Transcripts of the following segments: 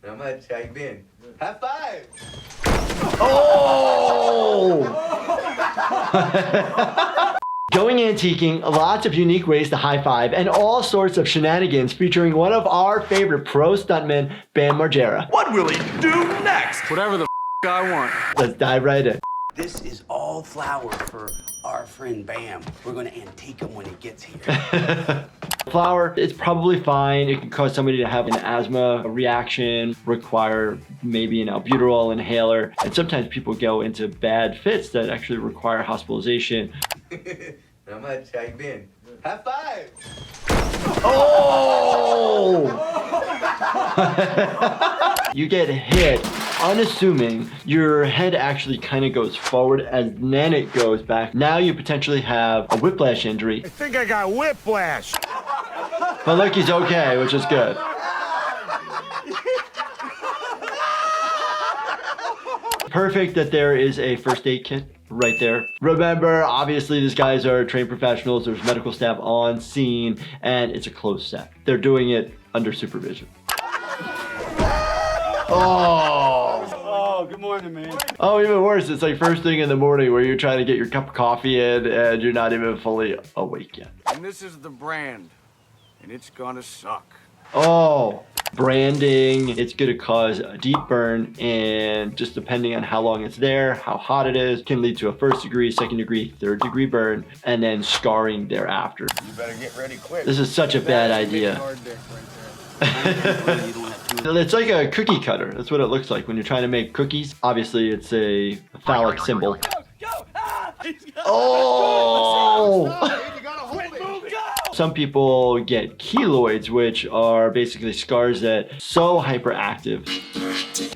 How much? How you been? High five! Oh! Going antiquing, lots of unique ways to high five, and all sorts of shenanigans featuring one of our favorite pro stuntmen, Bam Margera. What will he do next? Whatever the I want. Let's dive right in. This is all flour for our friend Bam. We're gonna antique him when he gets here. Flour, it's probably fine. It can cause somebody to have an asthma reaction, require maybe an albuterol inhaler, and sometimes people go into bad fits that actually require hospitalization. How much? How you been? High five! Oh! You get hit, unassuming, your head actually kind of goes forward and then it goes back. Now you potentially have a whiplash injury. I think I got whiplash. But look, he's okay, which is good. Perfect that there is a first aid kit right there. Remember, obviously these guys are trained professionals. There's medical staff on scene and it's a closed set. They're doing it under supervision. Oh, good morning, man. Oh, even worse, it's like first thing in the morning where you're trying to get your cup of coffee in and you're not even fully awake yet. And this is the brand, and it's gonna suck. Oh, branding, it's gonna cause a deep burn, and just depending on how long it's there, how hot it is, can lead to a 1st degree, 2nd degree, 3rd degree burn, and then scarring thereafter. You better get ready quick. This is such a bad idea. It's like a cookie cutter. That's what it looks like when you're trying to make cookies. Obviously, it's a phallic symbol. Oh! Some people get keloids, which are basically scars that are so hyperactive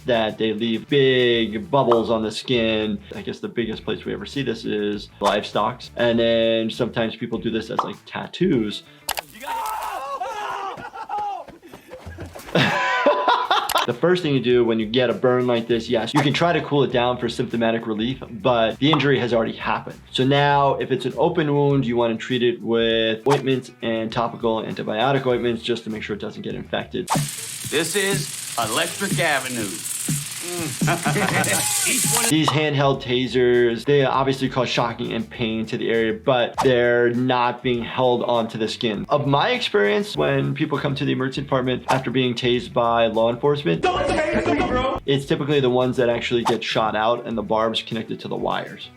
that they leave big bubbles on the skin. I guess the biggest place we ever see this is livestock. And then sometimes people do this as like tattoos. The first thing you do when you get a burn like this, yes, you can try to cool it down for symptomatic relief, but the injury has already happened. So now if it's an open wound, you want to treat it with ointments and topical antibiotic ointments just to make sure it doesn't get infected. This is Electric Avenue. These handheld tasers, they obviously cause shocking and pain to the area, but they're not being held onto the skin. Of my experience, when people come to the emergency department after being tased by law enforcement, don't tase me, bro. It's typically the ones that actually get shot out and the barbs connected to the wires.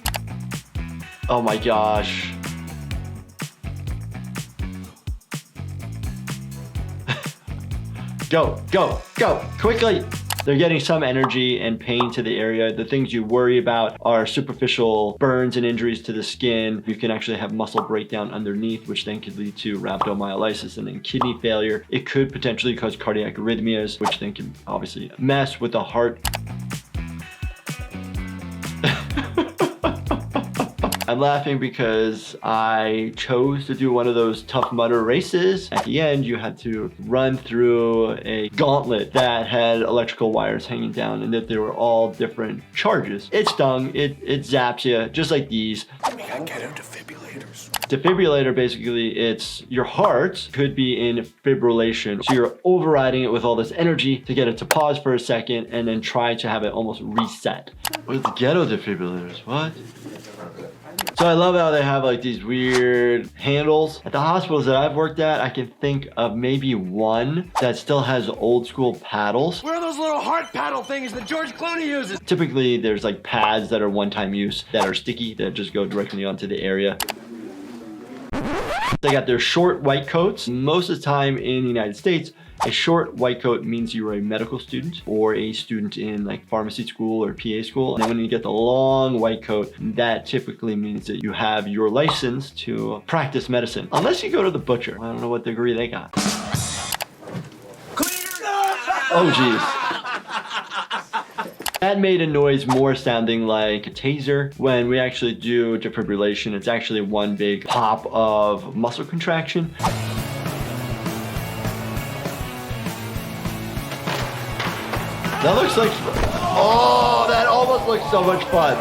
Oh my gosh. Go, go, go, quickly. They're getting some energy and pain to the area. The things you worry about are superficial burns and injuries to the skin. You can actually have muscle breakdown underneath, which then could lead to rhabdomyolysis and then kidney failure. It could potentially cause cardiac arrhythmias, which then can obviously mess with the heart. I'm laughing because I chose to do one of those Tough Mudder races. At the end, you had to run through a gauntlet that had electrical wires hanging down and that they were all different charges. It stung, it zaps you, just like these. We gotta get him defibrillators. Defibrillator, basically, it's your heart could be in fibrillation. So you're overriding it with all this energy to get it to pause for a second and then try to have it almost reset. What are the ghetto defibrillators? What? So I love how they have like these weird handles. At the hospitals that I've worked at, I can think of maybe one that still has old school paddles. Where are those little heart paddle things that George Clooney uses? Typically, there's like pads that are one-time use that are sticky that just go directly onto the area. They got their short white coats. Most of the time in the United States, a short white coat means you are a medical student or a student in like pharmacy school or PA school. And then when you get the long white coat, that typically means that you have your license to practice medicine. Unless you go to the butcher. I don't know what degree they got. Oh geez. That made a noise more sounding like a taser. When we actually do defibrillation, it's actually one big pop of muscle contraction. That looks like, oh, that almost looks so much fun.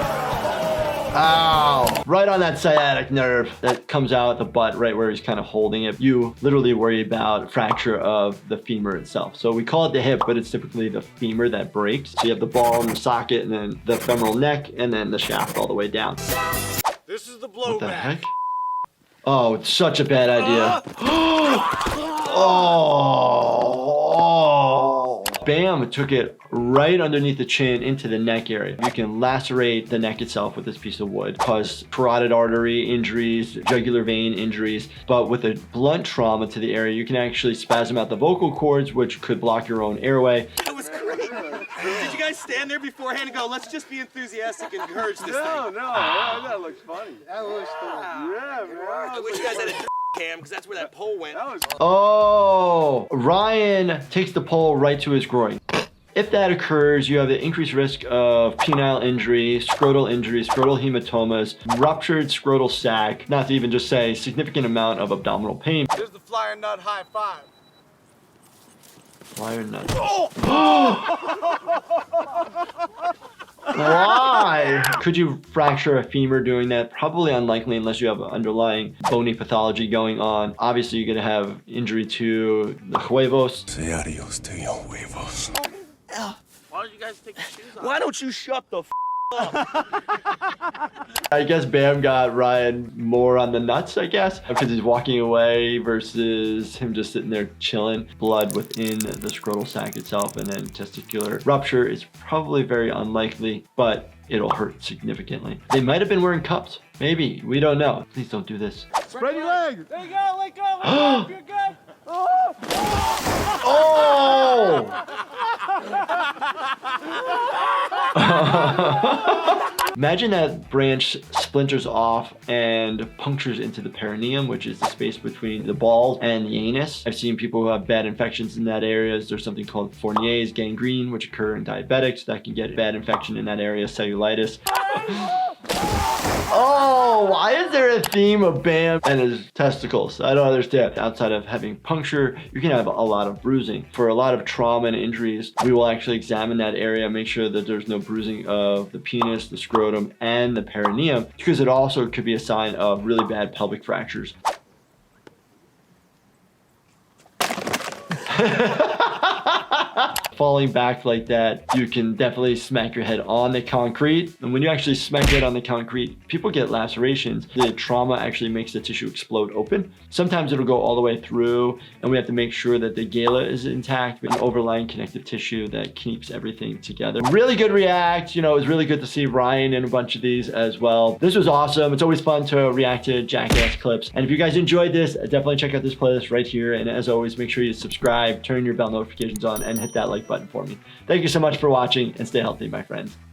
Ow! Right on that sciatic nerve that comes out at the butt, right where he's kind of holding it. You literally worry about fracture of the femur itself. So we call it the hip, but it's typically the femur that breaks. So you have the ball in the socket, and then the femoral neck, and then the shaft all the way down. This is the What the blowback. heck? Oh, it's such a bad idea. Oh! Bam took it right underneath the chin into the neck area. You can lacerate the neck itself with this piece of wood, cause carotid artery injuries, jugular vein injuries. But with a blunt trauma to the area, you can actually spasm out the vocal cords, which could block your own airway. It was great. Did you guys stand there beforehand and go, let's just be enthusiastic and encourage this thing? No, that looks funny. That was funny. Yeah, man. I wish you guys had a cam, because that's where that pole went. That was Oh, Ryan takes the pole right to his groin. If that occurs, you have the increased risk of penile injury, scrotal hematomas, ruptured scrotal sac, not to even just say significant amount of abdominal pain. Here's the flyer nut high five. Why or not? Why? Could you fracture a femur doing that? Probably unlikely unless you have underlying bony pathology going on. Obviously, you're going to have injury to the huevos. Say adios to your huevos. Why don't you guys take your shoes off? Why don't you shut the up? I guess Bam got Ryan more on the nuts, I guess, because he's walking away versus him just sitting there chilling. Blood within the scrotal sac itself and then testicular rupture is probably very unlikely, but it'll hurt significantly. They might have been wearing cups. Maybe. We don't know. Please don't do this. Spread your legs. There you go. Let go. You're good. Oh! Imagine that branch splinters off and punctures into the perineum, which is the space between the balls and the anus. I've seen people who have bad infections in that area. There's something called Fournier's gangrene, which occur in diabetics that can get bad infection in that area, cellulitis. Oh, why is there a theme of Bam and his testicles? I don't understand. Outside of having puncture, you can have a lot of bruising. For a lot of trauma and injuries, we will actually examine that area, make sure that there's no bruising of the penis, the scrotum, and the perineum, because it also could be a sign of really bad pelvic fractures. Falling back like that, you can definitely smack your head on the concrete. And when you actually smack your head on the concrete, people get lacerations. The trauma actually makes the tissue explode open. Sometimes it'll go all the way through, and we have to make sure that the gala is intact, with an overlying connective tissue that keeps everything together. Really good react. You know, it was really good to see Ryan in a bunch of these as well. This was awesome. It's always fun to react to Jackass clips. And if you guys enjoyed this, definitely check out this playlist right here. And as always, make sure you subscribe, turn your bell notifications on, and hit that like button for me. Thank you so much for watching, and stay healthy, my friends.